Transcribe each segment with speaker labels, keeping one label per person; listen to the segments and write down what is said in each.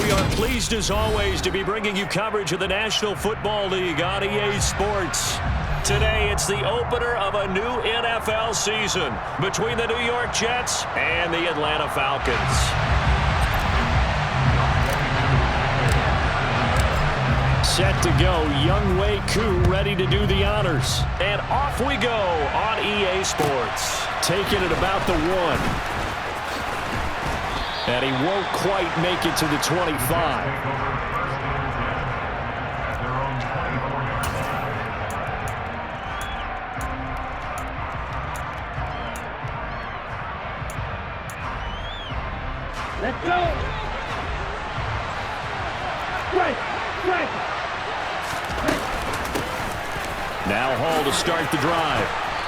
Speaker 1: We are pleased as always to be bringing you coverage of the National Football League on EA Sports. Today it's the opener of a new NFL season between the New York Jets and the Atlanta Falcons. Set to go, Young Wei Koo ready to do the honors. And off we go on EA Sports. Taking it about the 1. And he won't quite make it to the 25.
Speaker 2: Let's go! Right.
Speaker 1: Now Hall to start the drive.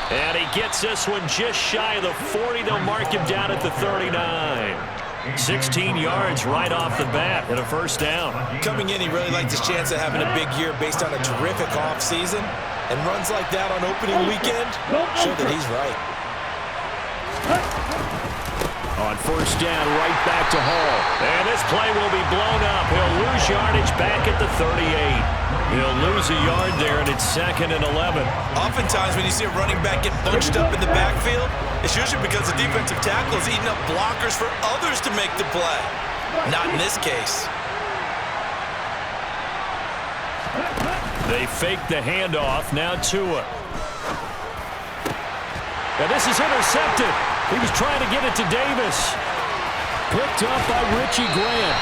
Speaker 1: And he gets this one just shy of the 40. They'll mark him down at the 39. 16 yards right off the bat and a first down.
Speaker 3: Coming in, he really liked his chance of having a big year based on a terrific offseason. And runs like that on opening weekend show that he's right.
Speaker 1: On first down, right back to Hall. And this play will be blown up. He'll lose yardage back at the 38. He'll lose a yard there, and it's 2nd and 11.
Speaker 3: Oftentimes, when you see a running back get bunched up in the backfield, it's usually because the defensive tackle is eating up blockers for others to make the play. Not in this case.
Speaker 1: They fake the handoff. Now Tua. And this is intercepted. He was trying to get it to Davis. Picked up by Richie Grant.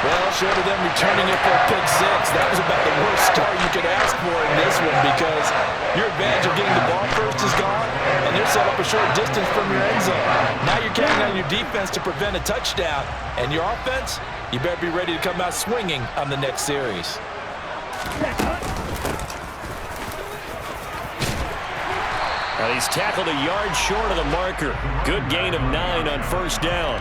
Speaker 4: Well, short of them returning it for a pick 6, that was about the worst start you could ask for in this one because your advantage of getting the ball first is gone, and they're set up a short distance from your end zone. Now you're counting on your defense to prevent a touchdown, and your offense, you better be ready to come out swinging on the next series.
Speaker 1: And he's tackled a yard short of the marker. Good gain of 9 on first down.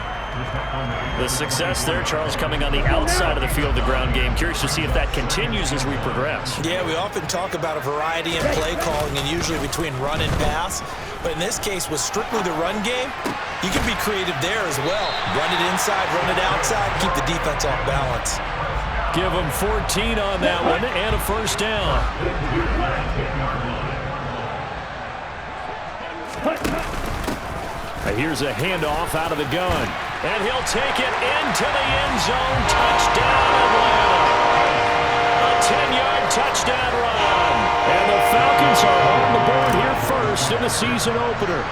Speaker 1: The success there, Charles, coming on the outside of the field, the ground game. Curious to see if that continues as we progress.
Speaker 3: Yeah, we often talk about a variety in play calling and usually between run and pass. But in this case, with strictly the run game, you can be creative there as well. Run it inside, run it outside, keep the defense off balance.
Speaker 1: Give him 14 on that one and a first down. Here's a handoff out of the gun. And he'll take it into the end zone. Touchdown, Atlanta. A 10-yard touchdown run. And the Falcons are on the board here first in the season opener.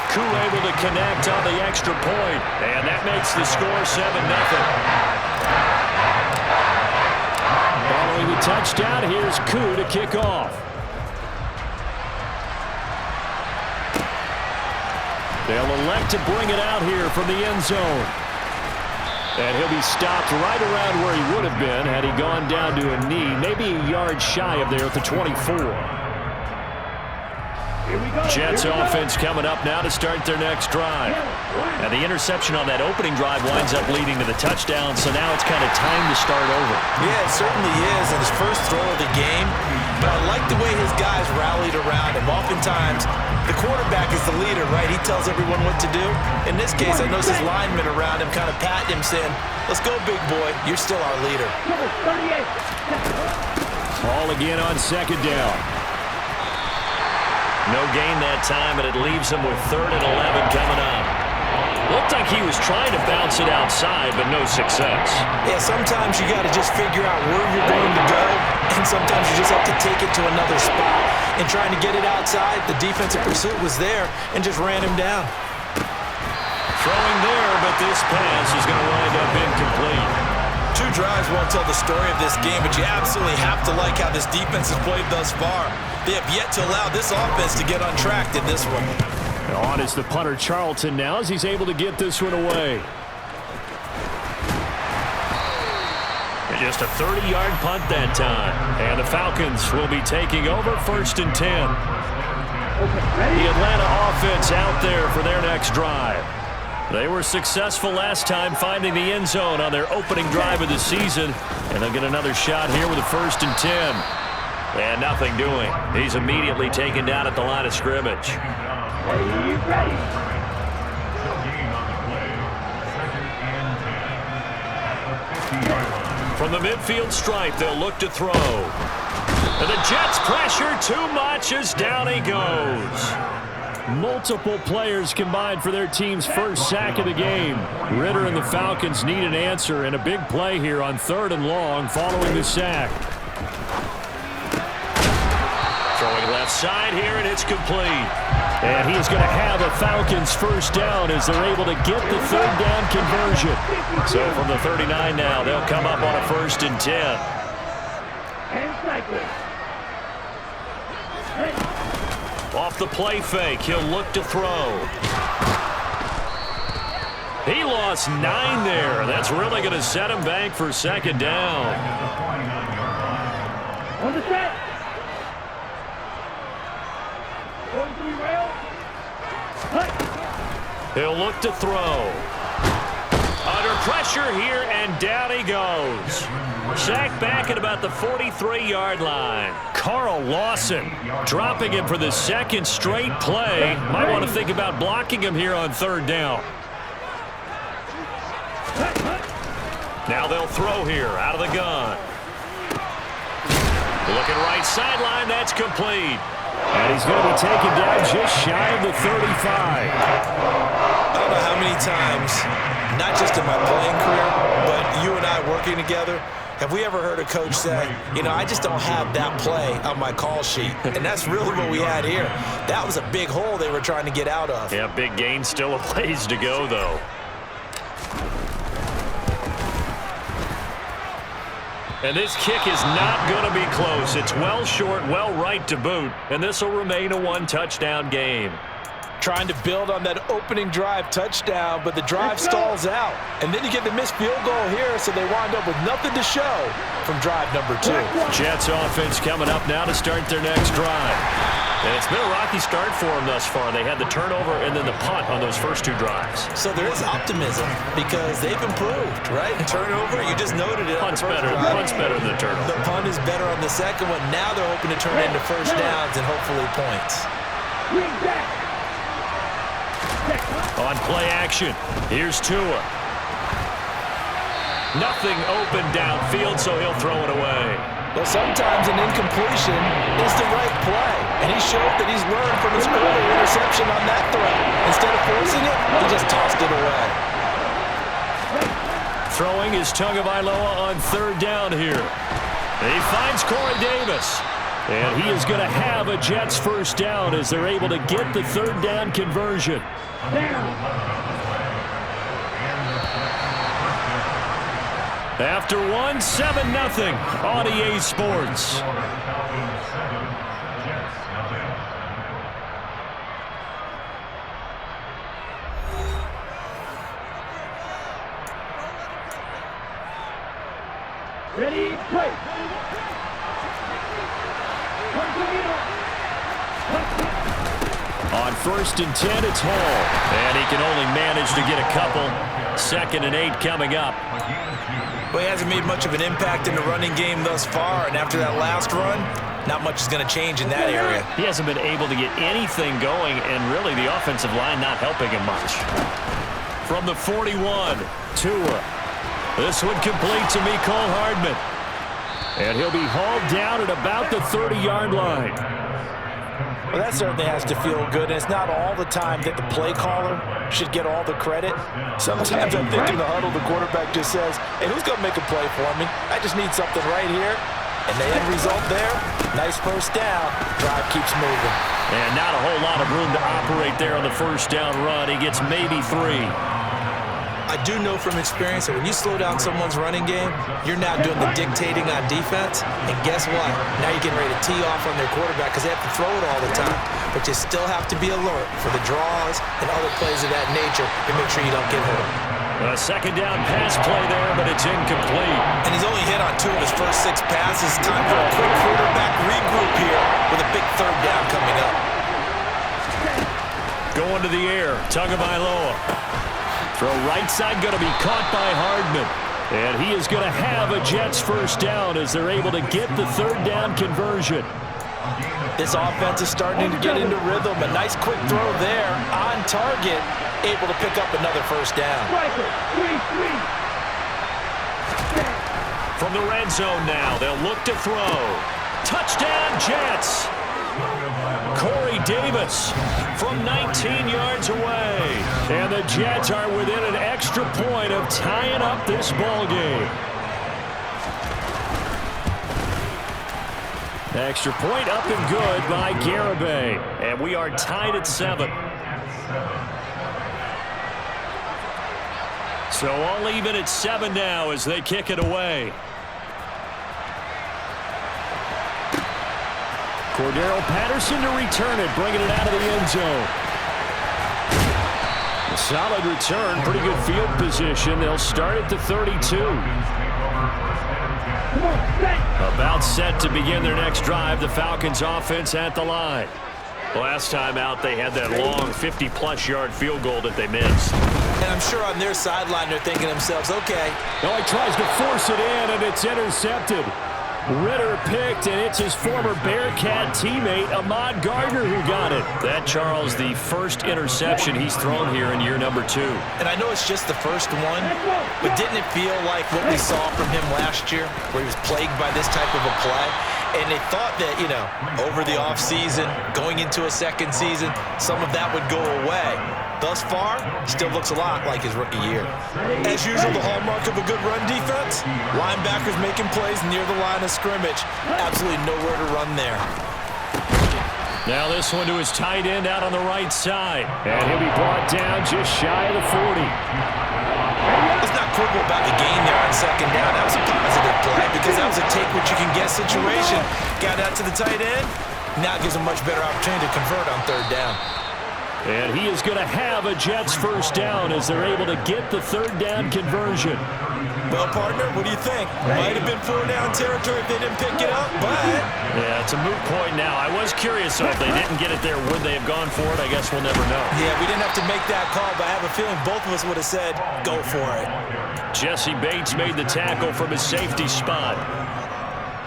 Speaker 1: Koo able to connect on the extra point. And that makes the score 7-0. Following the touchdown, here's Koo to kick off. They'll elect to bring it out here from the end zone. And he'll be stopped right around where he would have been had he gone down to a knee, maybe a yard shy of there at the 24. Jets offense coming up now to start their next drive. And the interception on that opening drive winds up leading to the touchdown, so now it's kind of time to start over.
Speaker 3: Yeah, it certainly is, and his first throw of the game. But I like the way his guys rallied around him. Oftentimes, the quarterback is the leader, right? He tells everyone what to do. In this case, I notice his linemen around him kind of patting him, saying, "Let's go, big boy. You're still our leader."
Speaker 1: Ball again on second down. No gain that time, and it leaves him with 3rd and 11 coming up. Looked like he was trying to bounce it outside, but no success.
Speaker 3: Yeah, sometimes you got to just figure out where you're going to go, and sometimes you just have to take it to another spot. And trying to get it outside, the defensive pursuit was there and just ran him down.
Speaker 1: Throwing there, but this pass is going to wind up incomplete.
Speaker 3: 2 drives won't tell the story of this game, but you absolutely have to like how this defense has played thus far. They have yet to allow this offense to get on track in this one.
Speaker 1: And on is the punter Charlton now as he's able to get this one away. And just a 30-yard punt that time. And the Falcons will be taking over 1st and 10. The Atlanta offense out there for their next drive. They were successful last time finding the end zone on their opening drive of the season. And they'll get another shot here with a 1st and 10. And nothing doing. He's immediately taken down at the line of scrimmage.
Speaker 2: Are you ready?
Speaker 1: From the midfield stripe, they'll look to throw. And the Jets pressure too much as down he goes. Multiple players combined for their team's first sack of the game. Ritter and the Falcons need an answer, and a big play here on 3rd and long following the sack. Throwing left side here, and it's complete. And he is going to have a Falcons first down as they're able to get the 3rd down conversion. So from the 39 now, they'll come up on a 1st and 10.
Speaker 2: And cycle.
Speaker 1: Off the play fake, he'll look to throw. He lost 9 there. That's really going to set him back for 2nd down.
Speaker 2: On the set. Going to the rail.
Speaker 1: He'll look to throw. Under pressure here, and down he goes. Sacked back at about the 43-yard line. Carl Lawson dropping him for the 2nd straight play. Might want to think about blocking him here on 3rd down. Now they'll throw here out of the gun. Looking right sideline, that's complete. And he's going to be taken down just shy of the 35.
Speaker 3: I don't know how many times, not just in my playing career, but you and I working together, have we ever heard a coach say, you know, I just don't have that play on my call sheet? And that's really what we had here. That was a big hole they were trying to get out of.
Speaker 1: Yeah, big gain, still a ways to go, though. And this kick is not going to be close. It's well short, well right to boot, and this will remain a 1-touchdown game.
Speaker 4: Trying to build on that opening drive touchdown, but the drive stalls out. And then you get the missed field goal here, so they wind up with nothing to show from drive number 2.
Speaker 1: Jets offense coming up now to start their next drive. And it's been a rocky start for them thus far. They had the turnover and then the punt on those first 2 drives.
Speaker 3: So there is optimism because they've improved, right? Turnover, you just noted it.
Speaker 1: Punt's better than the turnover.
Speaker 3: The punt is better on the second one. Now they're hoping to turn it into first downs and hopefully points.
Speaker 1: On play action, here's Tua. Nothing open downfield, so he'll throw it away.
Speaker 4: Well, sometimes an incompletion is the right play. And he showed that he's learned from his earlier interception on that throw. Instead of forcing it, he just tossed it away.
Speaker 1: Throwing is Tagovailoa on 3rd down here. He finds Corey Davis. And he is going to have a Jets first down as they're able to get the 3rd down conversion. After 1, 7-0 on EA Sports.
Speaker 2: Ready, play.
Speaker 1: On 1st and 10, it's Hall. And he can only manage to get a couple. 2nd and 8 coming up.
Speaker 3: Well, he hasn't made much of an impact in the running game thus far, and after that last run, not much is going to change in that area.
Speaker 1: He hasn't been able to get anything going, and really the offensive line not helping him much. From the 41, Tua. This one complete to Mecole Hardman. And he'll be hauled down at about the 30-yard line.
Speaker 4: Well, that certainly has to feel good, and it's not all the time that the play caller should get all the credit. Sometimes I think in the huddle, the quarterback just says, hey, who's going to make a play for me? I just need something right here. And the end result there, nice first down. Drive keeps moving.
Speaker 1: And not a whole lot of room to operate there on the first down run. He gets maybe 3.
Speaker 3: I do know from experience that when you slow down someone's running game, you're now doing the dictating on defense. And guess what? Now you're getting ready to tee off on their quarterback because they have to throw it all the time. But you still have to be alert for the draws and other plays of that nature to make sure you don't get hurt.
Speaker 1: A 2nd down pass play there, but it's incomplete.
Speaker 3: And he's only hit on 2 of his first 6 passes. Time for a quick quarterback regroup here with a big 3rd down coming up.
Speaker 1: Going to the air, Tagovailoa. Throw right side going to be caught by Hardman. And he is going to have a Jets first down as they're able to get the 3rd down conversion.
Speaker 4: This offense is starting to get into rhythm. A nice quick throw there on target, able to pick up another first down.
Speaker 1: From the red zone now, they'll look to throw. Touchdown, Jets! Corey Davis from 19 yards away. And the Jets are within an extra point of tying up this ball game. Extra point up and good by Garibay. And we are tied at 7. So all even at 7 now as they kick it away. Cordero Patterson to return it, bringing it out of the end zone. A solid return, pretty good field position. They'll start at the 32. About set to begin their next drive, the Falcons offense at the line. Last time out, they had that long 50-plus yard field goal that they missed.
Speaker 3: And I'm sure on their sideline they're thinking to themselves, okay.
Speaker 1: No, he tries to force it in, and it's intercepted. Ritter picked, and it's his former Bearcat teammate, Ahmad Gardner, who got it. That, Charles, the first interception he's thrown here in year number 2.
Speaker 3: And I know it's just the first one, but didn't it feel like what we saw from him last year, where he was plagued by this type of a play? And they thought that, you know, over the offseason, going into a second season, some of that would go away. Thus far, still looks a lot like his rookie year. As usual, the hallmark of a good run defense, linebackers making plays near the line of scrimmage. Absolutely nowhere to run there.
Speaker 1: Now this one to his tight end out on the right side. And he'll be brought down just shy of the 40.
Speaker 3: Let's not quibble about the gain there on second down. That was a positive play because that was a take-what-you-can-get situation. Got out to the tight end. Now it gives him a much better opportunity to convert on third down.
Speaker 1: And he is going to have a Jets first down as they're able to get the third down conversion.
Speaker 3: Well, partner, what do you think? Might have been 4-down territory if they didn't pick it up, but...
Speaker 1: Yeah, it's a moot point now. I was curious, so if they didn't get it there, would they have gone for it? I guess we'll never know.
Speaker 3: Yeah, we didn't have to make that call, but I have a feeling both of us would have said, go for it.
Speaker 1: Jesse Bates made the tackle from his safety spot.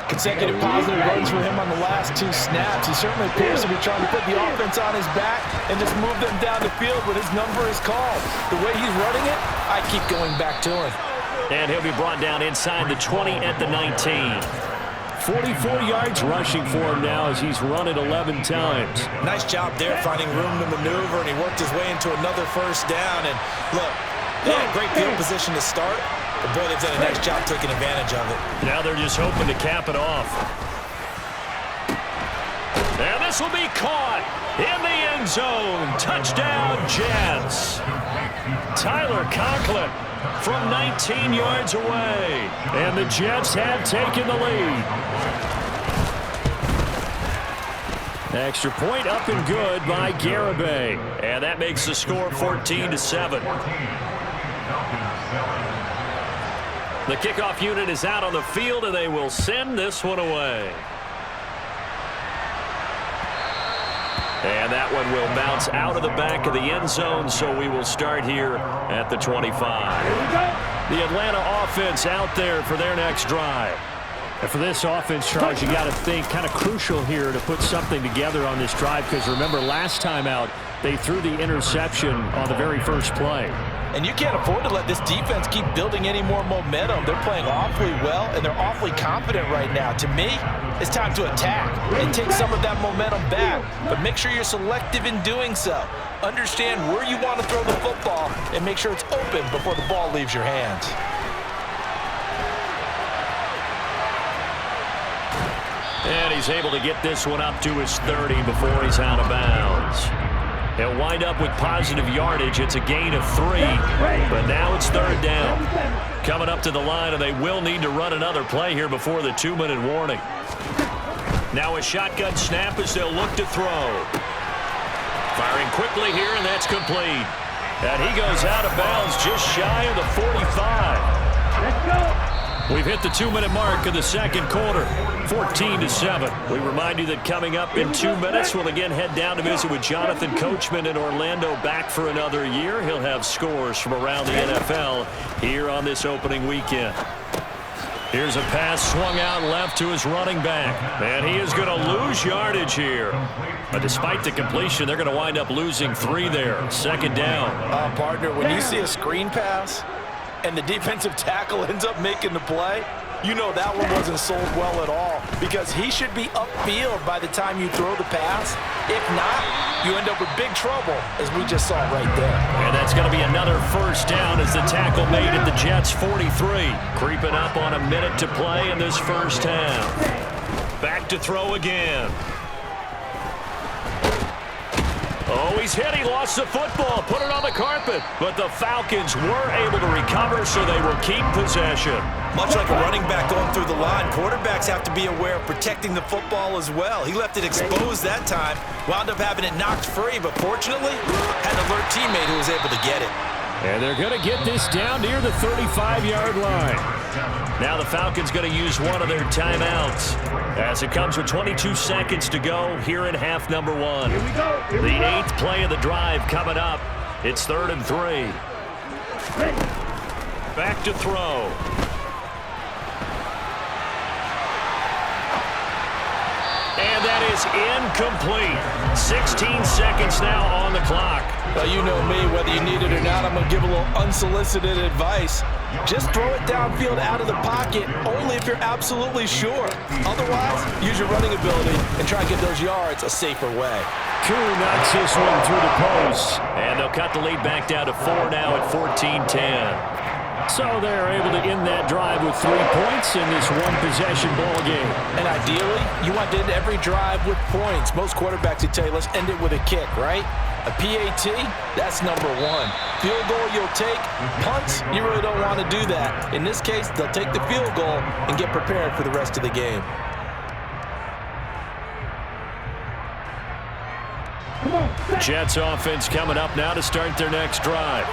Speaker 4: Consecutive positive runs for him on the last 2 snaps. He certainly appears to be trying to put the offense on his back and just move them down the field when his number is called. The way he's running it, I keep going back to him.
Speaker 1: And he'll be brought down inside the 20 at the 19. 44 yards rushing for him now as he's run it 11 times.
Speaker 3: Nice job there finding room to maneuver, and he worked his way into another first down. And look, they had great field position to start. But boy, they've done a nice job taking advantage of it.
Speaker 1: Now they're just hoping to cap it off. And this will be caught in the end zone. Touchdown, Jets. Tyler Conklin from 19 yards away. And the Jets have taken the lead. Extra point up and good by Garibay. And that makes the score 14-7. The kickoff unit is out on the field, and they will send this one away. And that one will bounce out of the back of the end zone, so we will start here at the 25. The Atlanta offense out there for their next drive. And for this offense, Charles, you got to think kind of crucial here to put something together on this drive, because remember last time out, they threw the interception on the very first play.
Speaker 4: And you can't afford to let this defense keep building any more momentum. They're playing awfully well, and they're awfully confident right now. To me, it's time to attack and take some of that momentum back. But make sure you're selective in doing so. Understand where you want to throw the football and make sure it's open before the ball leaves your hands.
Speaker 1: And he's able to get this one up to his 30 before he's out of bounds. He'll wind up with positive yardage. It's a gain of 3, but now it's third down. Coming up to the line, and they will need to run another play here before the 2-minute warning. Now a shotgun snap as they'll look to throw. Firing quickly here, and that's complete. And he goes out of bounds just shy of the 45.
Speaker 2: Let's go.
Speaker 1: We've hit the 2-minute mark of the second quarter, 14-7. We remind you that coming up in 2 minutes, we'll again head down to visit with Jonathan Coachman in Orlando, back for another year. He'll have scores from around the NFL here on this opening weekend. Here's a pass swung out left to his running back. And he is going to lose yardage here. But despite the completion, they're going to wind up losing 3 there. Second down.
Speaker 4: Partner, when you see a screen pass and the defensive tackle ends up making the play, you know that one wasn't sold well at all, because he should be upfield by the time you throw the pass. If not, you end up with big trouble, as we just saw right there.
Speaker 1: And that's going to be another first down as the tackle made at the Jets' 43. Creeping up on a minute to play in this first half. Back to throw again. Oh, he's hit. He lost the football. Put it on the carpet. But the Falcons were able to recover, so they will keep possession.
Speaker 3: Much like a running back going through the line, quarterbacks have to be aware of protecting the football as well. He left it exposed that time, wound up having it knocked free, but fortunately, had an alert teammate who was able to get it.
Speaker 1: And they're going to get this down near the 35-yard line. Now the Falcons going to use one of their timeouts as it comes with 22 seconds to go here in half number 1.
Speaker 2: Here we go.
Speaker 1: The 8th play of the drive coming up. It's 3rd and 3.
Speaker 2: Ready.
Speaker 1: Back to throw. And that is incomplete. 16 seconds now on the clock.
Speaker 4: Well, you know me, whether you need it or not, I'm going to give a little unsolicited advice. Just throw it downfield out of the pocket, only if you're absolutely sure. Otherwise, use your running ability and try and get those yards a safer way.
Speaker 1: Koo knocks this one through the post. And they'll cut the lead back down to 4 now at 14-10. So they're able to end that drive with 3 points in this one-possession ball game.
Speaker 4: And ideally, you want to end every drive with points. Most quarterbacks would tell you, let's end it with a kick, right? A PAT, that's number 1. Field goal you'll take. Punts, you really don't want to do that. In this case, they'll take the field goal and get prepared for the rest of the game.
Speaker 1: Jets offense coming up now to start their next drive.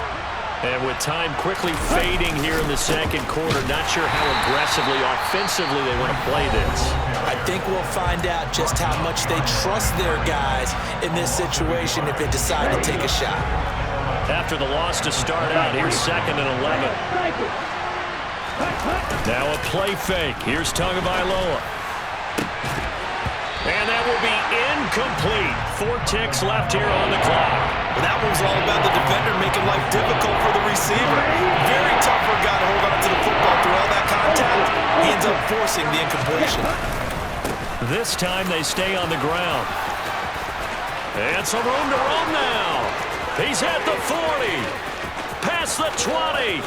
Speaker 1: And with time quickly fading here in the second quarter, not sure how aggressively, offensively they want to play this.
Speaker 3: I think we'll find out just how much they trust their guys in this situation if they decide to take a shot.
Speaker 1: After the loss to start out, here's 2nd and 11. Now a play fake. Here's Tagovailoa. And that will be incomplete. 4 ticks left here on the clock.
Speaker 3: Well, that one's all about the defender making life difficult for the receiver. Very tough for a guy to hold on to the football through all that contact. He ends up forcing the incompletion.
Speaker 1: This time they stay on the ground. And some room to roam now. He's at the 40. Past the 20.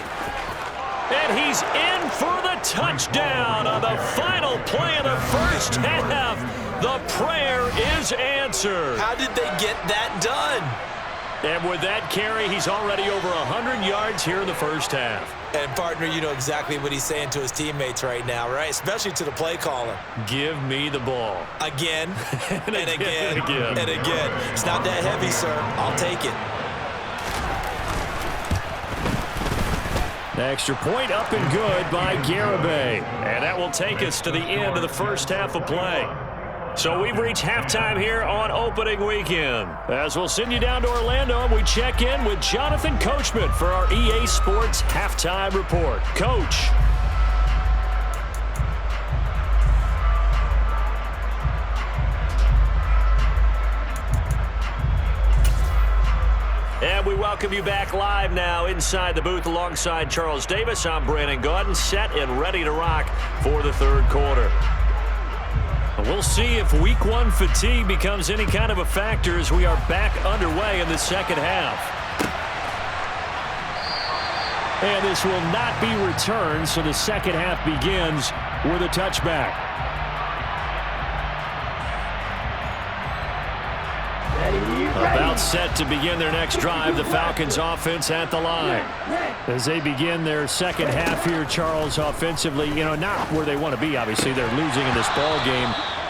Speaker 1: And he's in for the touchdown on the final play of the first half. The prayer is answered.
Speaker 3: How did they get that done?
Speaker 1: And with that carry, he's already over 100 yards here in the first half.
Speaker 3: And, partner, you know exactly what he's saying to his teammates right now, right? Especially to the play caller.
Speaker 1: Give me the ball.
Speaker 3: Again, and again,
Speaker 1: and again.
Speaker 3: and again. It's not that heavy, sir. I'll take it.
Speaker 1: The extra point up and good by Garibay. And that will take us to the end of the first half of play. So we've reached halftime here on opening weekend. As we'll send you down to Orlando, and we check in with Jonathan Coachman for our EA Sports Halftime Report. Coach. And we welcome you back live now inside the booth alongside Charles Davis. I'm Brandon Gaudin, set and ready to rock for the third quarter. We'll see if week 1 fatigue becomes any kind of a factor as we are back underway in the second half. And this will not be returned, so the second half begins with a touchback. About set to begin their next drive, the Falcons offense at the line. As they begin their second half here, Charles, offensively, not where they want to be, obviously. They're losing in this ball game,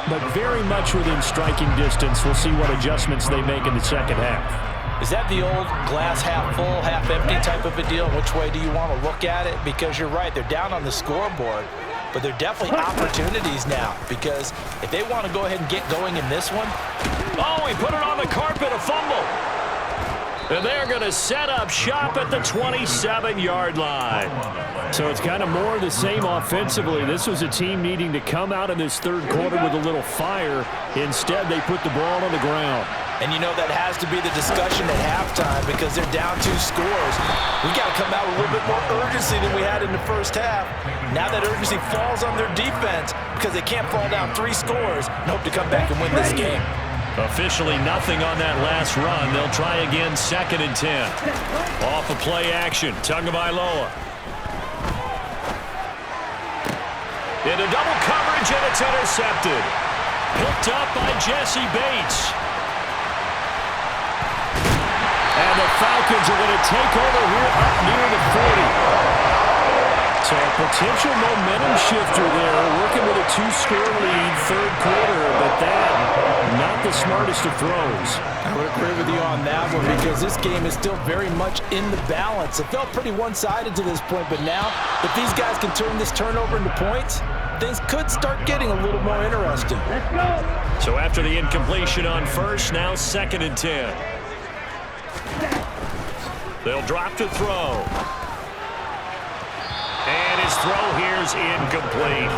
Speaker 1: but very much within striking distance. We'll see what adjustments they make in the second half.
Speaker 4: Is that the old glass half full, half empty type of a deal? Which way do you want to look at it? Because you're right, they're down on the scoreboard, but they're definitely opportunities now, because if they want to go ahead and get going in this one.
Speaker 1: Oh, he put it on the carpet, a fumble. And they're going to set up shop at the 27-yard line. So it's kind of more of the same offensively. This was a team needing to come out in this third quarter with a little fire. Instead, they put the ball on the ground.
Speaker 3: And you know that has to be the discussion at halftime because they're down 2 scores. We got to come out with a little bit more urgency than we had in the first half. Now that urgency falls on their defense because they can't fall down 3 scores and hope to come back and win this game.
Speaker 1: Officially nothing on that last run. They'll try again, 2nd and 10. Off of play action, Tagovailoa. Into double coverage, and it's intercepted. Picked up by Jesse Bates. And the Falcons are going to take over here up near the 40. So a potential momentum shifter there, working with a 2-score lead, third quarter, but that, not the smartest of throws.
Speaker 4: I would agree with you on that one because this game is still very much in the balance. It felt pretty one-sided to this point, but now, if these guys can turn this turnover into points, things could start getting a little more interesting.
Speaker 2: Let's go.
Speaker 1: So after the incompletion on first, now 2nd and 10. They'll drop to throw. And his throw here is incomplete.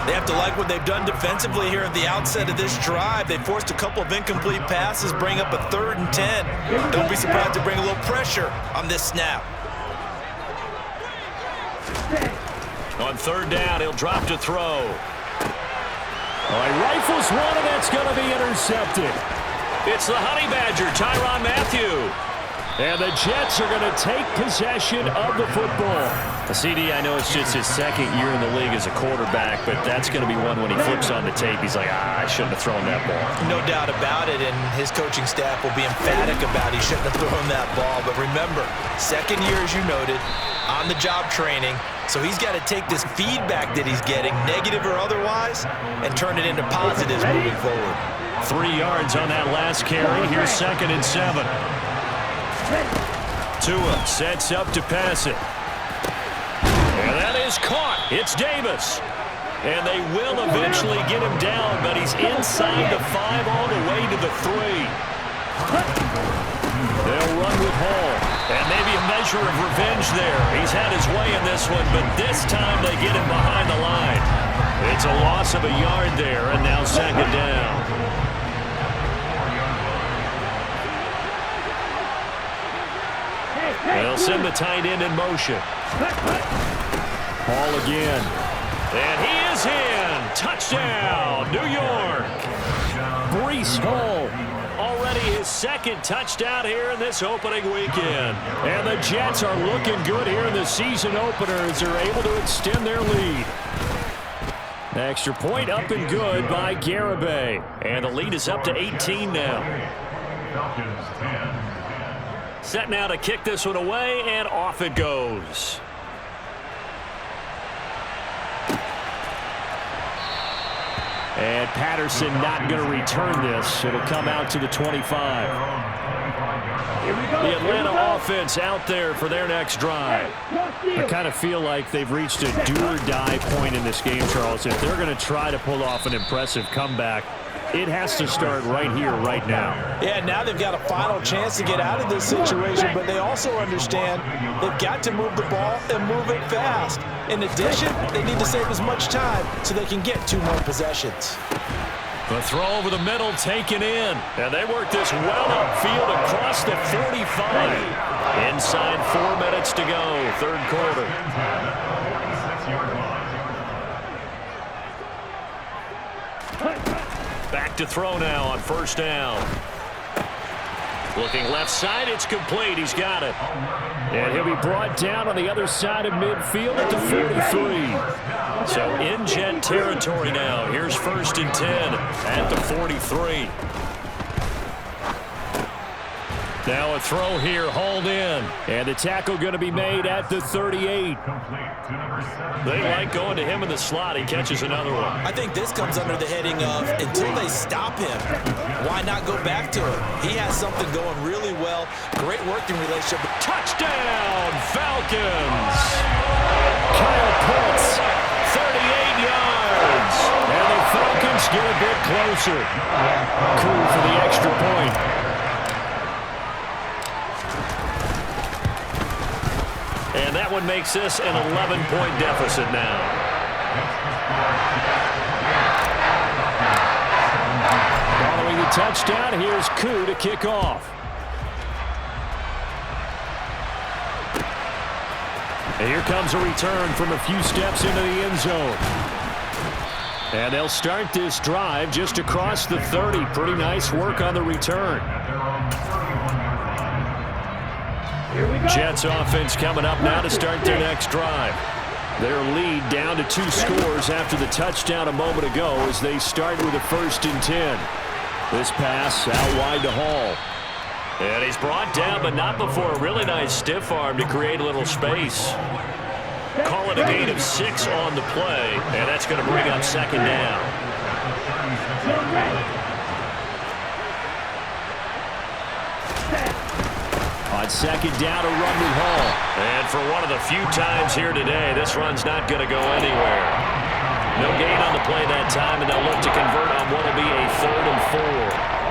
Speaker 3: They have to like what they've done defensively here at the outset of this drive. They forced a couple of incomplete passes, bring up a 3rd and 10. Don't be surprised to bring a little pressure on this snap.
Speaker 1: On 3rd down, he'll drop to throw. He rifles one, and that's going to be intercepted. It's the Honey Badger, Tyrann Mathieu. And the Jets are going to take possession of the football. CD, I know it's just his 2nd year in the league as a quarterback, but that's going to be one when he flips on the tape. He's like, I shouldn't have thrown that ball.
Speaker 3: No doubt about it, and his coaching staff will be emphatic about he shouldn't have thrown that ball. But remember, 2nd year, as you noted, on-the-job training. So he's got to take this feedback that he's getting, negative or otherwise, and turn it into positives moving forward.
Speaker 1: 3 yards on that last carry. Here's 2nd and 7. Tua sets up to pass it. And that is caught. It's Davis. And they will eventually get him down, but he's inside the 5 all the way to the 3. They'll run with Hall. And maybe a measure of revenge there. He's had his way in this one, but this time they get him behind the line. It's a loss of a yard there, and now 2nd down. They'll send the tight end in motion. Hall again. And he is in. Touchdown, New York. Breece Hall. Already his 2nd touchdown here in this opening weekend. And the Jets are looking good here in the season opener as they're able to extend their lead. Extra point up and good by Garibay. And the lead is up to 18 now. Set now to kick this one away, and off it goes. And Patterson not going to return this. It'll come out to the 25. The Atlanta offense out there for their next drive. I kind of feel like they've reached a do-or-die point in this game, Charles. If they're going to try to pull off an impressive comeback, it has to start right here, right now.
Speaker 4: Yeah, now they've got a final chance to get out of this situation, but they also understand they've got to move the ball and move it fast. In addition, they need to save as much time so they can get 2 more possessions.
Speaker 1: The throw over the middle taken in, and they work this well upfield across the 45. Inside 4 minutes to go, third quarter. Back to throw now on 1st down. Looking left side, it's complete. He's got it. And he'll be brought down on the other side of midfield at the 43. So in Jet territory now. Here's 1st and 10 at the 43. Now a throw here, hauled in. And the tackle going to be made at the 38. They like going to him in the slot. He catches another one.
Speaker 3: I think this comes under the heading of until they stop him, why not go back to him? He has something going really well. Great working relationship.
Speaker 1: Touchdown, Falcons! Kyle Pitts, 38 yards. And the Falcons get a bit closer. Cool for the extra point. And that one makes this an 11-point deficit now. Following the touchdown, here's Koo to kick off. And here comes a return from a few steps into the end zone. And they'll start this drive just across the 30. Pretty nice work on the return. Jets offense coming up now to start their next drive. Their lead down to 2 scores after the touchdown a moment ago as they start with a 1st and 10. This pass out wide to Hall. And he's brought down, but not before a really nice stiff arm to create a little space. Call it a gain of 6 on the play, and that's going to bring up 2nd down. On 2nd down, a run with Hall. And for one of the few times here today, this run's not going to go anywhere. No gain on the play that time, and they'll look to convert on what will be a 3rd and 4.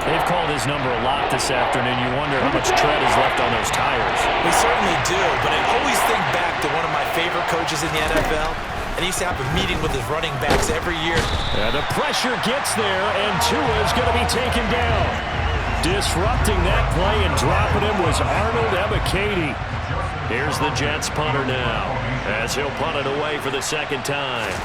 Speaker 1: They've called his number a lot this afternoon. You wonder how much tread is left on those tires.
Speaker 3: We certainly do, but I always think back to one of my favorite coaches in the NFL, and he used to have a meeting with his running backs every year.
Speaker 1: And the pressure gets there, and Tua's going to be taken down. Disrupting that play and dropping him was Arnold Ebiketie. Here's the Jets punter now, as he'll punt it away for the 2nd time.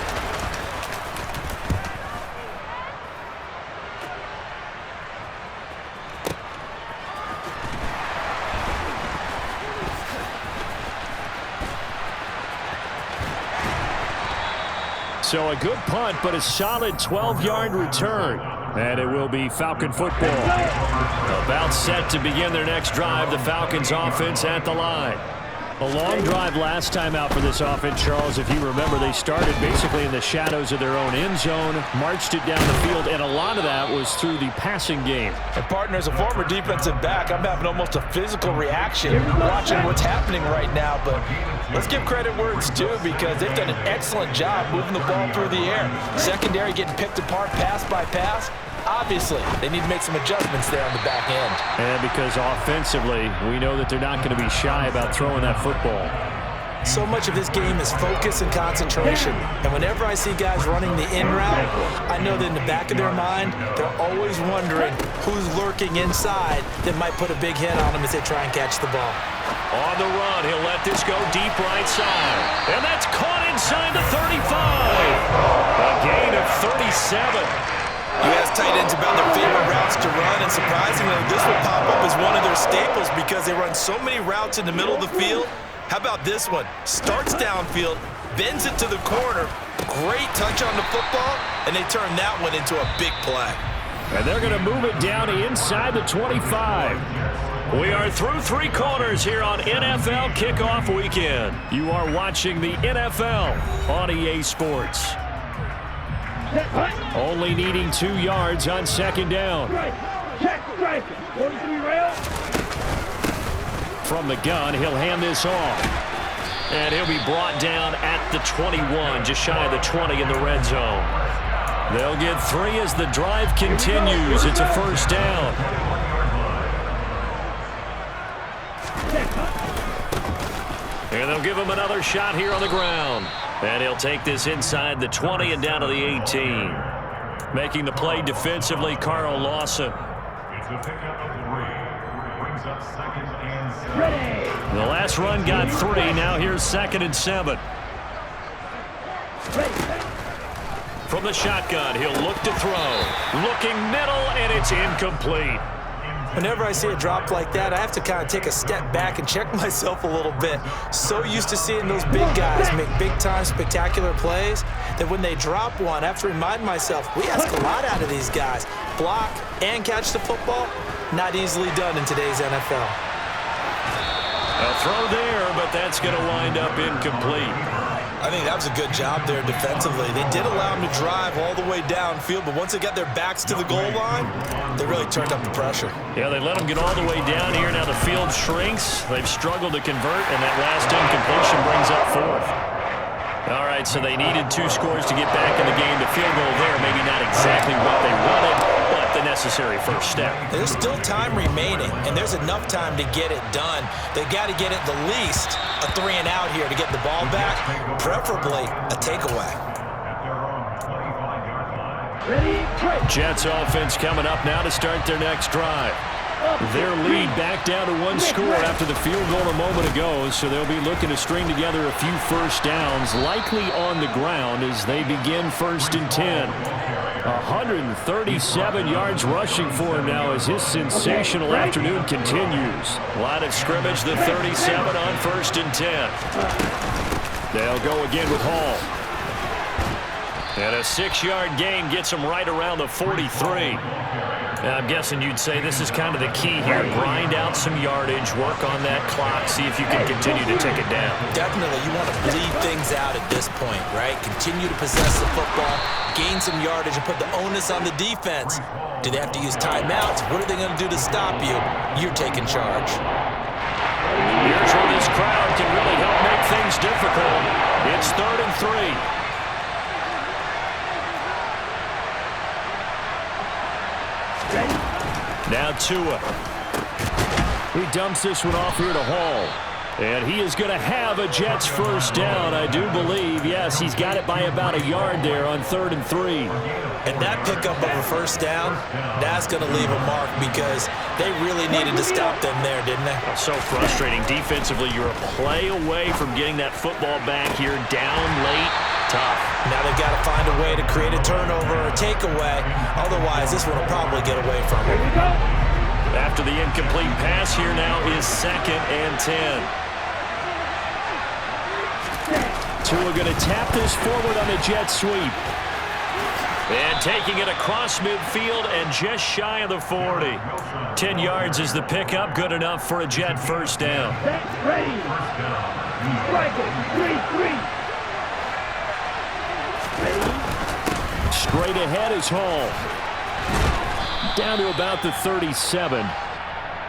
Speaker 1: So a good punt, but a solid 12-yard return. And it will be Falcon football. About set to begin their next drive, the Falcons offense at the line. A long drive last time out for this offense, Charles. If you remember, they started basically in the shadows of their own end zone, marched it down the field, and a lot of that was through the passing game.
Speaker 4: And partner, as a former defensive back, I'm having almost a physical reaction watching what's happening right now. But let's give credit where it's due, because they've done an excellent job moving the ball through the air. Secondary getting picked apart pass by pass. Obviously, they need to make some adjustments there on the back end.
Speaker 1: And because offensively, we know that they're not going to be shy about throwing that football.
Speaker 3: So much of this game is focus and concentration. And whenever I see guys running the in route, I know that in the back of their mind, they're always wondering who's lurking inside that might put a big hit on them as they try and catch the ball.
Speaker 1: On the run, he'll let this go deep right side. And that's caught inside the 35. A gain of 37.
Speaker 3: You ask tight ends about their favorite routes to run, and surprisingly, this will pop up as one of their staples because they run so many routes in the middle of the field. How about this one? Starts downfield, bends it to the corner, great touch on the football, and they turn that one into a big play.
Speaker 1: And they're going to move it down inside the 25. We are through 3 quarters here on NFL Kickoff Weekend. You are watching the NFL on EA Sports. Only needing 2 yards on 2nd down.
Speaker 2: Check, strike. 43 rail.
Speaker 1: From the gun, he'll hand this off. And he'll be brought down at the 21, just shy of the 20 in the red zone. They'll get 3 as the drive continues. It's a 1st down. And they'll give him another shot here on the ground. And he'll take this inside the 20 and down to the 18. Making the play defensively, Carl Lawson.
Speaker 5: It's a pickup of 3. Brings up 2nd and 7.
Speaker 1: The last run got 3. Now here's 2nd and 7. From the shotgun, he'll look to throw. Looking middle, and it's incomplete.
Speaker 3: Whenever I see a drop like that, I have to kind of take a step back and check myself a little bit. So used to seeing those big guys make big-time spectacular plays that when they drop one, I have to remind myself, we ask a lot out of these guys. Block and catch the football, not easily done in today's NFL.
Speaker 1: A throw there, but that's going to wind up incomplete.
Speaker 3: I think that was a good job there defensively. They did allow them to drive all the way downfield, but once they got their backs to the goal line, they really turned up the pressure.
Speaker 1: Yeah, they let them get all the way down here. Now the field shrinks. They've struggled to convert, and that last incompletion brings up 4th. All right, so they needed 2 scores to get back in the game. The field goal there, maybe not exactly what they wanted, but the necessary necessary first step.
Speaker 3: There's still time remaining, and there's enough time to get it done. They've got to get it the least a 3-and-out here to get the ball back, preferably a takeaway.
Speaker 1: Jets offense coming up now to start their next drive. Their lead back down to one score after the field goal a moment ago, so they'll be looking to string together a few first downs, likely on the ground as they begin 1st and 10. 137 yards rushing for him now as his sensational afternoon continues. Line of scrimmage, the 37 on 1st and 10. They'll go again with Hall. And a 6-yard gain gets him right around the 43. Now, I'm guessing you'd say this is kind of the key here. Grind out some yardage, work on that clock, see if you can continue to take it down.
Speaker 3: Definitely. You want to bleed things out at this point, right? Continue to possess the football, gain some yardage, and put the onus on the defense. Do they have to use timeouts? What are they going to do to stop you? You're taking charge.
Speaker 1: Here's where this crowd can really help make things difficult. It's 3rd and 3. Now Tua. He dumps this one off here to Hall. And he is going to have a Jets first down, I do believe. Yes, he's got it by about a yard there on 3rd and 3.
Speaker 3: And that pickup of a first down, that's going to leave a mark because they really needed to stop them there, didn't they?
Speaker 1: So frustrating. Defensively, you're a play away from getting that football back here down late. Tough.
Speaker 3: Now they've got to find a way to create a turnover or a takeaway. Otherwise, this one will probably get away from them.
Speaker 1: After the incomplete pass here now is 2nd and 10. Tua going to tap this forward on the jet sweep. And taking it across midfield and just shy of the 40. 10 yards is the pickup, good enough for a Jet first down.
Speaker 2: Ready. Strike it. 3-3.
Speaker 1: Straight ahead is Hall. Down to about the 37.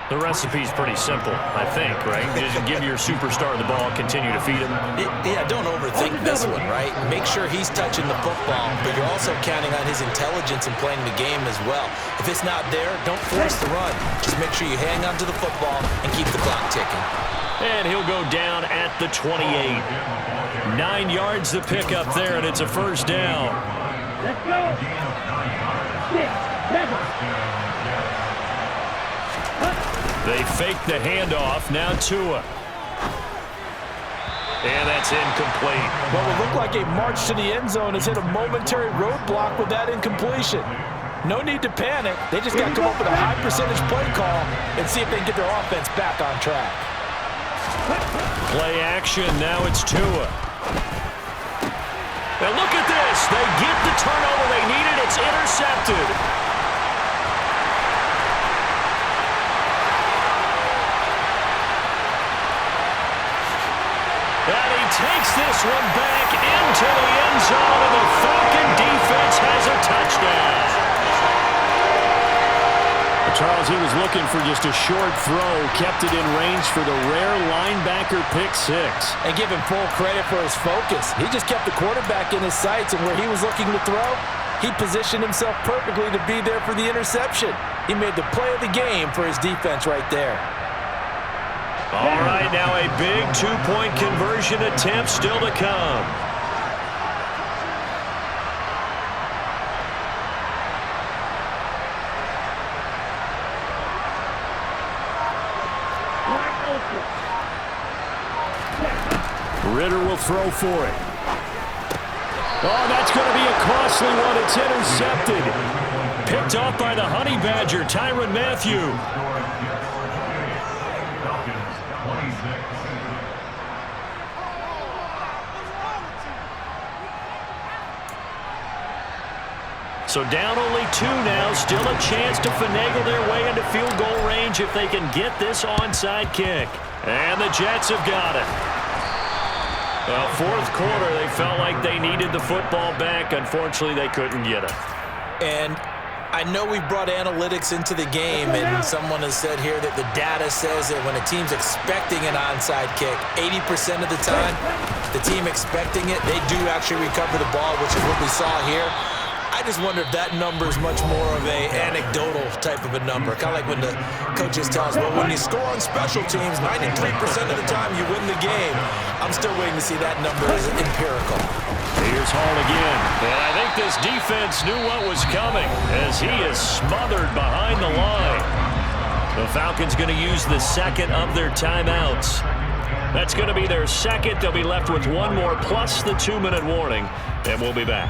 Speaker 1: The recipe's pretty simple, I think, right? Just give your superstar the ball, continue to feed him.
Speaker 3: Yeah, don't overthink this one, right? Make sure he's touching the football, but you're also counting on his intelligence in playing the game as well. If it's not there, don't force the run. Just make sure you hang on to the football and keep the clock ticking.
Speaker 1: And he'll go down at the 28. 9 yards the pickup there, and it's a first down.
Speaker 2: Let's go. 6, 7.
Speaker 1: They fake the handoff. Now Tua. And that's incomplete.
Speaker 4: Well, it looked like a march to the end zone has hit a momentary roadblock with that incompletion. No need to panic. They just got to come up with a high percentage play call and see if they can get their offense back on track.
Speaker 1: Play action. Now it's Tua. And look at this. They get the turnover they needed. It's intercepted. And he takes this one back into the end zone, and the Falcon defense has a touchdown. Charles, he was looking for just a short throw, kept it in range for the rare linebacker pick 6.
Speaker 4: And give him full credit for his focus. He just kept the quarterback in his sights, and where he was looking to throw, he positioned himself perfectly to be there for the interception. He made the play of the game for his defense right there.
Speaker 1: All right, now a big two-point conversion attempt still to come. Ritter will throw for it. Oh, that's going to be a costly one. It's intercepted. Picked off by the Honey Badger, Tyrann Mathieu. So down only 2 now. Still a chance to finagle their way into field goal range if they can get this onside kick. And the Jets have got it. Well, 4th quarter, they felt like they needed the football back. Unfortunately, they couldn't get it.
Speaker 3: And I know we've brought analytics into the game, and someone has said here that the data says that when a team's expecting an onside kick, 80% of the time, the team expecting it, they do actually recover the ball, which is what we saw here. I just wonder if that number is much more of a anecdotal type of a number. Kind of like when the coaches tell us, well, when you score on special teams, 93% of the time you win the game. I'm still waiting to see that number as empirical.
Speaker 1: Here's Hall again. And I think this defense knew what was coming as he is smothered behind the line. The Falcons going to use the second of their timeouts. That's going to be their second. They'll be left with one more plus the 2-minute warning, and we'll be back.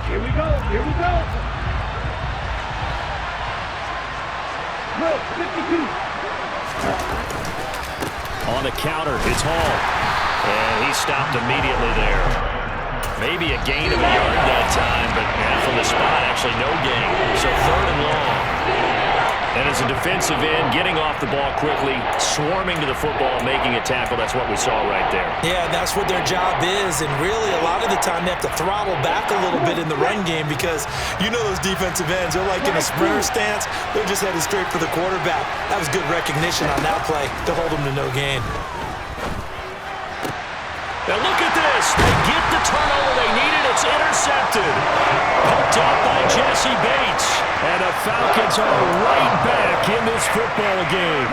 Speaker 2: Here we go. Here we go. Look, 52.
Speaker 1: On the counter, it's Hall. And he stopped immediately there. Maybe a gain of a yard that time, but from the spot, actually no gain. So 3rd and long. And as a defensive end, getting off the ball quickly, swarming to the football, making a tackle, that's what we saw right there.
Speaker 3: Yeah, that's what their job is, and really a lot of the time they have to throttle back a little bit in the run game because you know those defensive ends, they're like in a sprinter stance, they're just headed straight for the quarterback. That was good recognition on that play to hold them to no gain.
Speaker 1: Now look at this. They get the turnover they needed. It's intercepted. Picked up by Jesse Bates. And the Falcons are right back in this football game.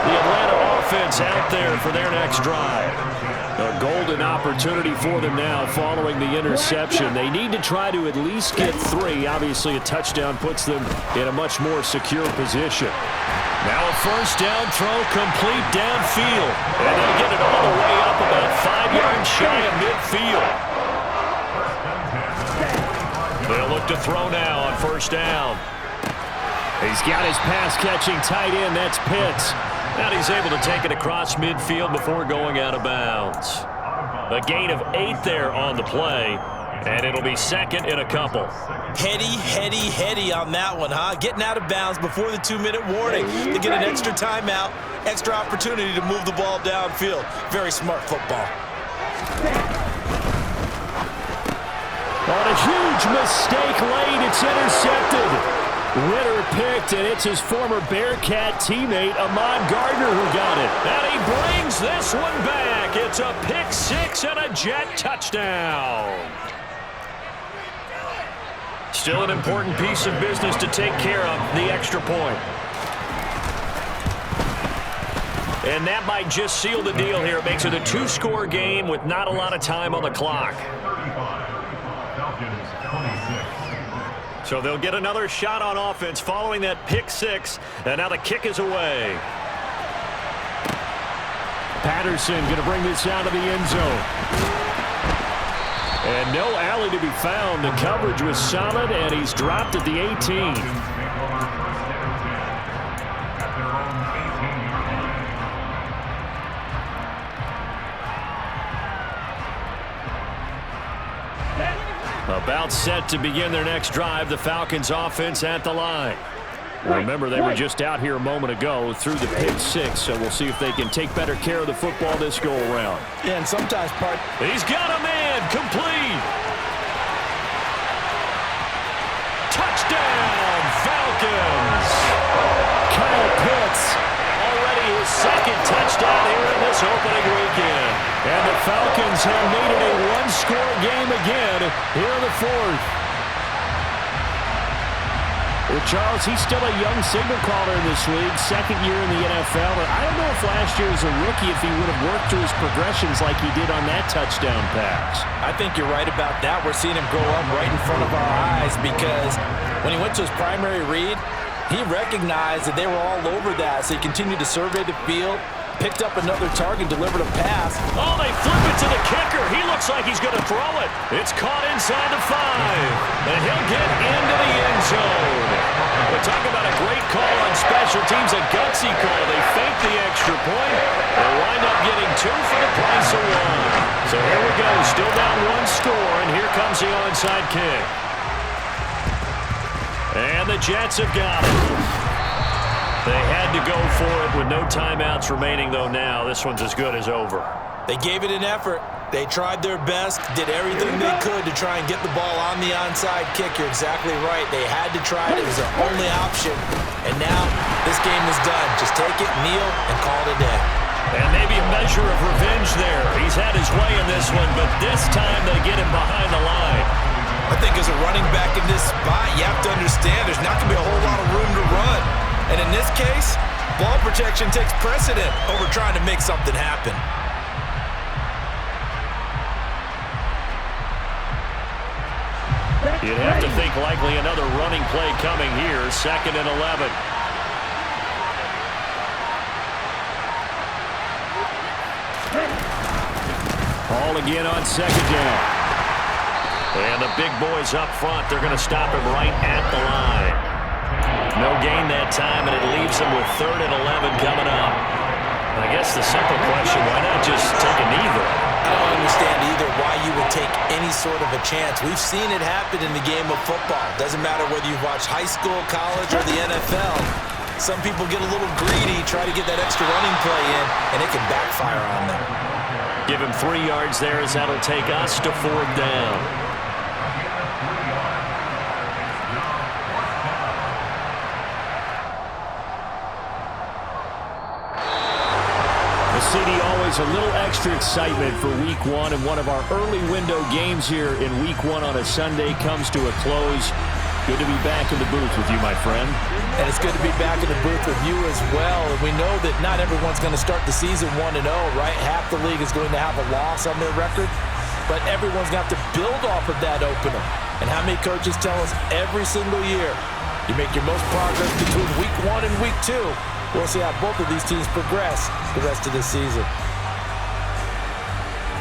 Speaker 1: The Atlanta offense out there for their next drive. A golden opportunity for them now following the interception. They need to try to at least get 3. Obviously, a touchdown puts them in a much more secure position. Now a first down throw complete downfield. And they'll get it all the way up about 5 yards shy of midfield. They'll look to throw now on first down. He's got his pass-catching tight end. That's Pitts. And he's able to take it across midfield before going out of bounds. A gain of 8 there on the play. And it'll be second in a couple.
Speaker 3: Heady on that one, huh? Getting out of bounds before the 2-minute warning to get an extra timeout, extra opportunity to move the ball downfield. Very smart football.
Speaker 1: On a huge mistake late, it's intercepted. Ritter picked, and it's his former Bearcat teammate, Ahmad Gardner, who got it. And he brings this one back. It's a pick 6 and a Jet touchdown. Still an important piece of business to take care of, the extra point. And that might just seal the deal here. It makes it a 2-score game with not a lot of time on the clock.
Speaker 5: 35. Falcons 26.
Speaker 1: So they'll get another shot on offense following that pick 6. And now the kick is away. Patterson going to bring this out of the end zone. And no alley to be found. The coverage was solid, and he's dropped at the 18. About set to begin their next drive. The Falcons offense at the line. Remember, they were just out here a moment ago through the pick 6, so we'll see if they can take better care of the football this go-around.
Speaker 4: Yeah, and sometimes
Speaker 1: He's got a man complete. Touchdown, Falcons. Kyle Pitts, already his second touchdown here in this opening weekend. And the Falcons have made it a 1-score game again here in the 4th. Well, Charles, he's still a young signal caller in this league, second year in the NFL. But I don't know if last year as a rookie, if he would have worked through his progressions like he did on that touchdown pass.
Speaker 3: I think you're right about that. We're seeing him grow up right in front of our eyes because when he went to his primary read, he recognized that they were all over that. So he continued to survey the field, picked up another target, delivered a pass.
Speaker 1: Oh, they flip it to the kicker. He looks like he's going to throw it. It's caught inside the 5. And he'll get into the end zone. We're talking about a great call on special teams, a gutsy call. They fake the extra point. They wind up getting 2 for the price of 1. So here we go, still down 1 score, and here comes the onside kick. And the Jets have got it. They had to go for it with no timeouts remaining, though now. This one's as good as over.
Speaker 3: They gave it an effort. They tried their best, did everything they could to try and get the ball on the onside kick. You're exactly right. They had to try it. It was their only option. And now this game is done. Just take it, kneel, and call it a day.
Speaker 1: And maybe a measure of revenge there. He's had his way in this one, but this time they get him behind the line.
Speaker 3: I think as a running back in this spot, you have to understand there's not going to be a whole lot of room to run. And in this case, ball protection takes precedent over trying to make something happen.
Speaker 1: You'd have to think likely another running play coming here, 2nd and 11. Ball again on 2nd down. And the big boys up front, they're going to stop him right at the line. No gain that time, and it leaves him with 3rd and 11 coming up. I guess the simple question, why not just take a knee there?
Speaker 3: I don't understand either why you would take any sort of a chance. We've seen it happen in the game of football. Doesn't matter whether you've watched high school, college, or the NFL. Some people get a little greedy, try to get that extra running play in, and it can backfire on them.
Speaker 1: Give him 3 yards there as that'll take us to 4th down. CD, always a little extra excitement for Week 1, and one of our early window games here in Week 1 on a Sunday comes to a close. Good to be back in the booth with you, my friend.
Speaker 3: And it's good to be back in the booth with you as well. And we know that not everyone's going to start the season 1-0, right? Half the league is going to have a loss on their record, but everyone's got to build off of that opener. And how many coaches tell us every single year, you make your most progress between Week 1 and Week 2. We'll see how both of these teams progress the rest of this season.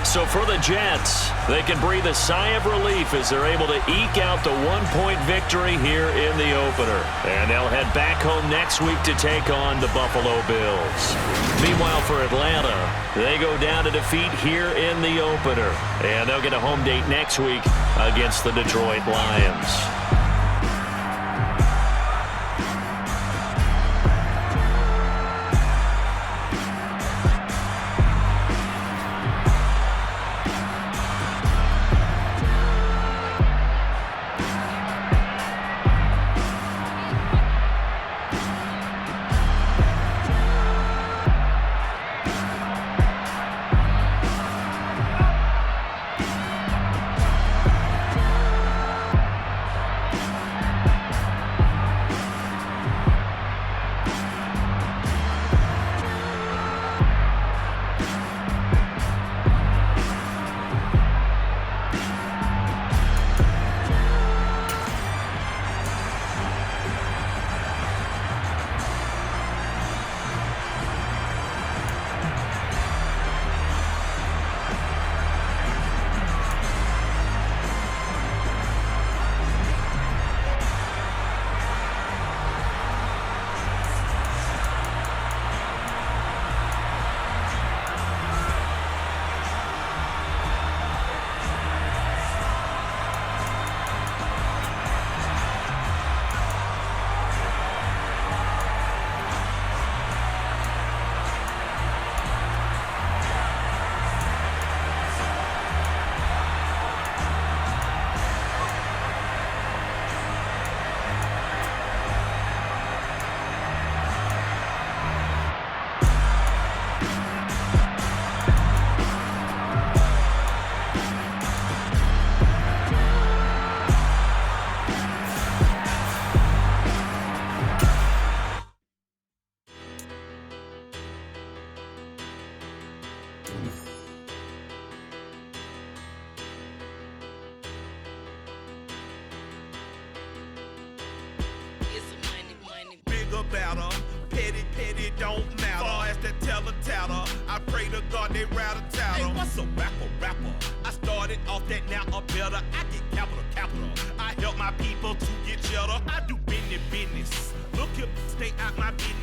Speaker 1: So for the Jets, they can breathe a sigh of relief as they're able to eke out the 1-point victory here in the opener. And they'll head back home next week to take on the Buffalo Bills. Meanwhile, for Atlanta, they go down to defeat here in the opener. And they'll get a home date next week against the Detroit Lions.
Speaker 6: Better, petty, don't matter. Far as that teller-tatter, I pray to God they rattle-tatter. Hey, what's a rapper? I started off that, now I'm better. I get capital. I help my people to get cheddar. I do business. Look here, stay out my business.